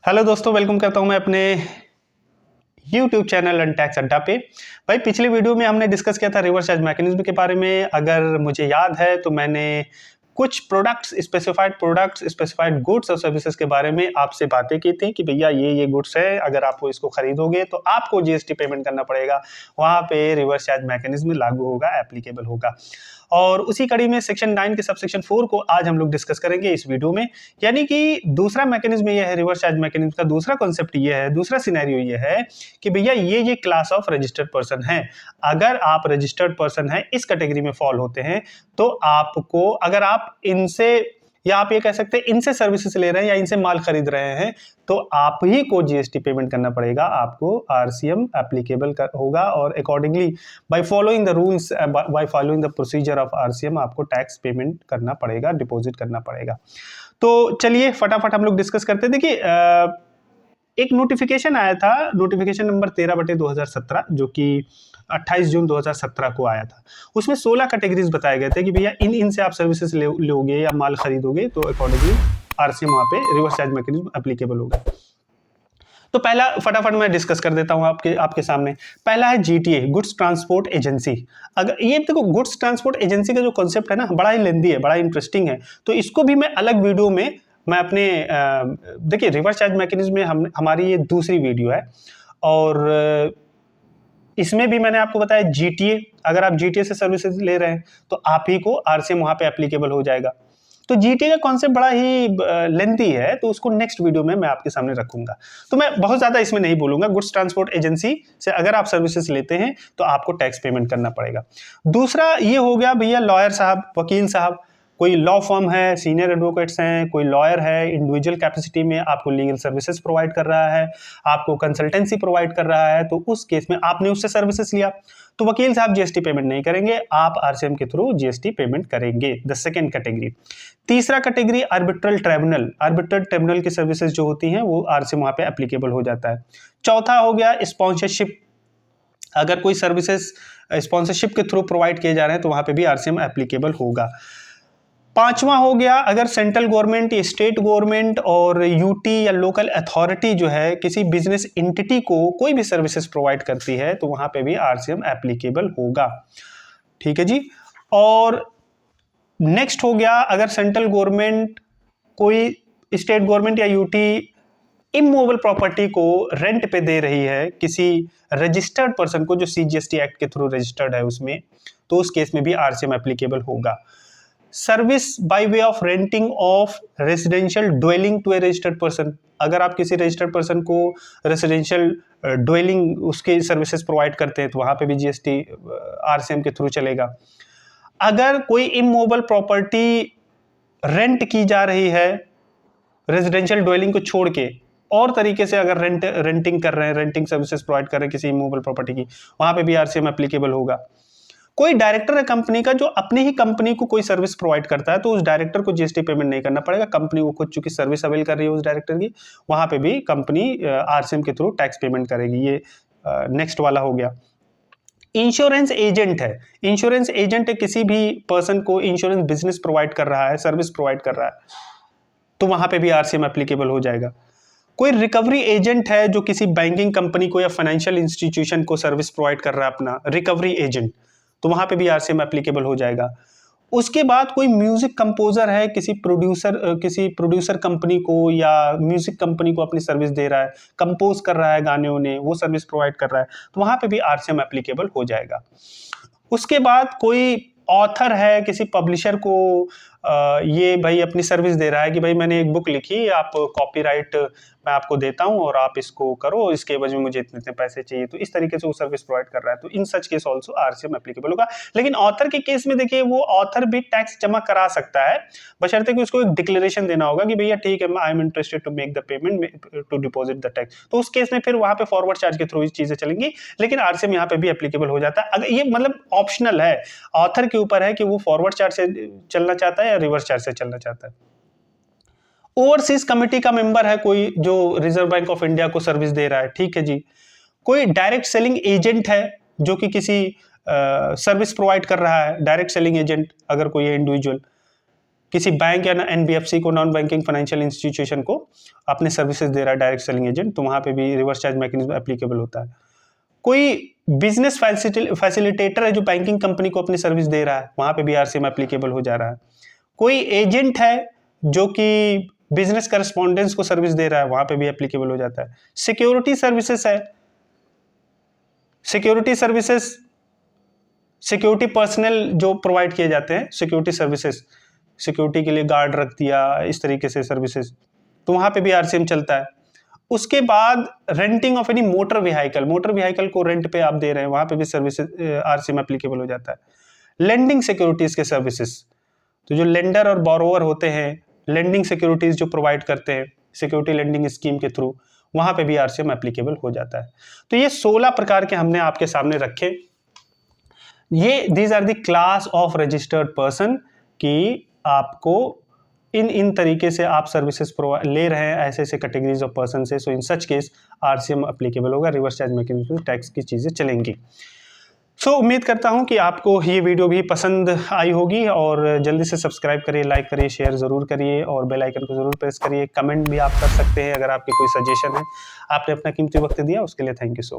Hello दोस्तों, welcome करता हूं मैं अपने YouTube चैनल लर्न टैक्स अड्डा पे। भाई पिछले वीडियो में हमने डिस्कस किया था रिवर्स चार्ज मैकेनिज्म के बारे में। अगर मुझे याद है तो मैंने कुछ प्रोडक्ट्स, स्पेसिफाइड गुड्स और सर्विसेज के बारे में आपसे बातें की थी कि भैया ये गुड्स है, अगर आप इसको खरीदोगे तो आपको जीएसटी पेमेंट करना पड़ेगा, वहां पे रिवर्स चार्ज मैकेनिज्म लागू होगा, एप्लीकेबल होगा। और उसी कड़ी में सेक्शन 9 के सबसेक्शन 4 को आज हम लोग डिस्कस करेंगे इस वीडियो में। यानी कि दूसरा मैकेनिज्म ये है, रिवर्स चार्ज मैकेनिज्म का दूसरा कॉन्सेप्ट ये है, दूसरा सिनेरियो ये है कि भैया ये क्लास ऑफ रजिस्टर्ड पर्सन है। अगर आप रजिस्टर्ड पर्सन है, इस कैटेगरी में फॉल होते हैं, तो आपको, अगर आप इनसे, या आप ये कह सकते हैं इनसे सर्विसेज ले रहे हैं या इनसे माल खरीद रहे हैं, तो आप ही को जीएसटी पेमेंट करना पड़ेगा, आपको आरसीएम एप्लीकेबल होगा और accordingly by following the rules, by following the procedure of RCM आपको टैक्स पेमेंट करना पड़ेगा, डिपॉजिट करना पड़ेगा। तो चलिए फटाफट हम लोग डिस्कस करते हैं। देखिए, एक नोटिफिकेशन आया था, नोटिफिकेशन नंबर 13/2017, जो कि 28 जून 2017 को आया था। उसमें 16 कैटेगरीज बताए गए थे कि भैया इन से आप सर्विसेज लोगे या माल खरीदोगे तो अकॉर्डिंगली आरसीएम वहां पे रिवर्स चार्ज मैकेनिज्म एप्लीकेबल होगा। तो पहला फटाफट मैं डिस्कस कर देता हूं आपके सामने। पहला है जीटीए, गुड्स ट्रांसपोर्ट एजेंसी। अगर ये देखो, गुड्स ट्रांसपोर्ट एजेंसी का जो कॉन्सेप्ट है ना, बड़ा ही लेंदी है, बड़ा इंटरेस्टिंग है। तो इसको भी मैं अलग वीडियो में, मैं अपने देखिए, रिवर्स चार्ज मैकेनिज्म में हमारी ये दूसरी वीडियो है, और इसमें भी मैंने आपको बताया जीटीए, अगर आप जीटीए से सर्विसेज ले रहे हैं तो आप ही को आरसीएम वहां पे एप्लीकेबल हो जाएगा। तो जीटीए का कॉन्सेप्ट बड़ा ही लेंथी है, तो उसको नेक्स्ट वीडियो में मैं आपके सामने रखूंगा, तो मैं बहुत ज्यादा इसमें नहीं बोलूंगा। गुड्स ट्रांसपोर्ट एजेंसी से अगर आप सर्विसेज लेते हैं तो आपको टैक्स पेमेंट करना पड़ेगा। दूसरा ये हो गया भैया लॉयर साहब, वकील साहब, कोई लॉ फर्म है, सीनियर एडवोकेट्स हैं, कोई लॉयर है, इंडिविजुअल कैपेसिटी में आपको लीगल सर्विसेज प्रोवाइड कर रहा है, आपको कंसल्टेंसी प्रोवाइड कर रहा है, तो उस केस में आपने उससे सर्विसेज लिया तो वकील साहब जीएसटी पेमेंट नहीं करेंगे, आप आरसीएम के थ्रू जीएसटी पेमेंट करेंगे। The second category. तीसरा category arbitral tribunal, arbitral tribunal की सर्विसेज जो होती हैं वो आरसीएम वहां पे एप्लीकेबल हो जाता है। चौथा हो गया स्पॉन्सरशिप, अगर कोई सर्विसेज स्पॉन्सरशिप के थ्रू प्रोवाइड किए जा रहे हैं तो वहां पे भी आरसीएम एप्लीकेबल होगा। पांचवा हो गया, अगर सेंट्रल गवर्नमेंट, स्टेट गवर्नमेंट और यूटी या लोकल अथॉरिटी जो है किसी बिजनेस एंटिटी को कोई भी सर्विसेज प्रोवाइड करती है तो वहां पे भी आरसीएम एप्लीकेबल होगा। ठीक है जी। और नेक्स्ट हो गया, अगर सेंट्रल गवर्नमेंट, कोई स्टेट गवर्नमेंट या यूटी इमूवेबल प्रॉपर्टी को रेंट पे दे रही है किसी रजिस्टर्ड पर्सन को जो सीजीएसटी एक्ट के थ्रू रजिस्टर्ड है उसमें, तो उस केस में भी आरसीएम एप्लीकेबल होगा। Service by way of renting of residential dwelling to a registered person, अगर आप किसी रजिस्टर्ड पर्सन को रेजिडेंशियल ड्वेलिंग उसके सर्विसेज प्रोवाइड करते हैं तो वहां पे भी जीएसटी आरसीएम के थ्रू चलेगा। अगर कोई इमूवेबल प्रॉपर्टी रेंट की जा रही है रेजिडेंशियल ड्वेलिंग को छोड़ के, और तरीके से अगर रेंटिंग कर रहे हैं, रेंटिंग सर्विसेज प्रोवाइड कर रहे हैं किसी इमूवेबल प्रॉपर्टी की, वहां पे भी आरसीएम एप्लीकेबल होगा। कोई डायरेक्टर है कंपनी का जो अपनी ही कंपनी को कोई सर्विस प्रोवाइड करता है तो उस डायरेक्टर को जीएसटी पेमेंट नहीं करना पड़ेगा, कंपनी वो खुद चूंकि सर्विस अवेल कर रही है उस डायरेक्टर की, वहां पे भी कंपनी आरसीएम के थ्रू टैक्स पेमेंट करेगी। ये नेक्स्ट वाला हो गया। इंश्योरेंस एजेंट है, इंश्योरेंस एजेंट है, किसी भी पर्सन को इंश्योरेंस बिजनेस प्रोवाइड कर रहा है, सर्विस प्रोवाइड कर रहा है, तो वहां पे भी आरसीएम एप्लीकेबल हो जाएगा। कोई रिकवरी एजेंट है जो किसी बैंकिंग कंपनी को या फाइनेंशियल इंस्टीट्यूशन को सर्विस प्रोवाइड कर रहा है, अपना रिकवरी एजेंट, तो वहां पे भी आरसीएम एप्लीकेबल हो जाएगा। उसके बाद कोई म्यूजिक कंपोजर है, किसी प्रोड्यूसर कंपनी को या म्यूजिक कंपनी को अपनी सर्विस दे रहा है, कंपोज कर रहा है गाने उन्हें, वो सर्विस प्रोवाइड कर रहा है, तो वहां पे भी आरसीएम एप्लीकेबल हो जाएगा। उसके बाद कोई ऑथर है, किसी पब्लिशर को ये भाई अपनी सर्विस दे रहा है कि भाई मैंने एक बुक लिखी, आप कॉपीराइट मैं आपको देता हूं और आप इसको करो, इसके एवज में मुझे इतने इतने पैसे चाहिए, तो इस तरीके से वो सर्विस प्रोवाइड कर रहा है, तो in such case also RCM applicable होगा। लेकिन ऑथर के केस में देखिए, वो ऑथर भी टैक्स जमा करा सकता है, बशर्ते कि उसको एक डिक्लेरेशन देना होगा कि भैया ठीक है, I am interested to make the payment to deposit the tax, तो उस केस में फिर वहां पे फॉरवर्ड चार्ज के थ्रू ही चीजें चलेंगी, लेकिन आरसीएम यहाँ पे भी एप्लीकेबल हो जाता है। अगर ये मतलब ऑप्शनल है, ऑथर के ऊपर है कि वो फॉरवर्ड चार्ज से चलना चाहता है या रिवर्स चार्ज से चलना चाहता है। ओवरसीज कमेटी का मेंबर है कोई जो रिजर्व बैंक ऑफ इंडिया को सर्विस दे रहा है, ठीक है जी। कोई डायरेक्ट सेलिंग एजेंट है जो कि किसी सर्विस प्रोवाइड कर रहा है, डायरेक्ट सेलिंग एजेंट अगर कोई है इंडिविजुअल, किसी बैंक या NBFC को, नॉन बैंकिंग फाइनेंशियल इंस्टीट्यूशन को अपने सर्विसेज दे रहा है डायरेक्ट सेलिंग एजेंट, तो वहाँ पे भी रिवर्स चार्ज मैकेनिज्म एप्लीकेबल होता है। कोई बिजनेस फैसिलिटेटर है जो बैंकिंग कंपनी को अपनी सर्विस दे रहा है, वहाँ पे भी RCM एप्लीकेबल हो जा रहा है। कोई एजेंट है जो कि बिजनेस करस्पॉन्डेंस को सर्विस दे रहा है, वहाँ पे भी एप्लीकेबल हो जाता है। सिक्योरिटी सर्विसेज है, सिक्योरिटी सर्विसेज, सिक्योरिटी पर्सनल जो प्रोवाइड किए जाते हैं, सिक्योरिटी सर्विसेज, सिक्योरिटी के लिए गार्ड रख दिया, इस तरीके से सर्विसेज, तो वहाँ पे भी RCM चलता है। उसके बाद renting of any motor vehicle को रेंट पे आप दे रहे हैं, वहाँ पे भी सर्विसेज RCM एप्लीकेबल हो जाता है। लेंडिंग सिक्योरिटीज के सर्विसेज, तो जो लेंडर और बोरोवर होते हैं, लेंडिंग सिक्योरिटीज जो प्रोवाइड करते हैं सिक्योरिटी लेंडिंग स्कीम के थ्रू, वहाँ पे भी RCM एप्लीकेबल हो जाता है। तो ये 16 प्रकार के हमने आपके सामने रखे। ये these are the class of registered person कि आपको इन तरीके से आप सर्विसेज ले रहे हैं ऐसे ऐसे कैटेगरीज ऑफ पर्सन से, सो इन सच केस RCM एप्लीकेबल होगा, रिवर्स चार्ज मैकेनिज्म टैक्स की चीज़ें चलेंगी। सो उम्मीद करता हूं कि आपको ये वीडियो भी पसंद आई होगी, और जल्दी से सब्सक्राइब करिए, लाइक करिए, शेयर ज़रूर करिए, और बेल आइकन को ज़रूर प्रेस करिए। कमेंट भी आप कर सकते हैं अगर आपके कोई सजेशन है। आपने अपना कीमती वक्त दिया उसके लिए थैंक यू सो मच।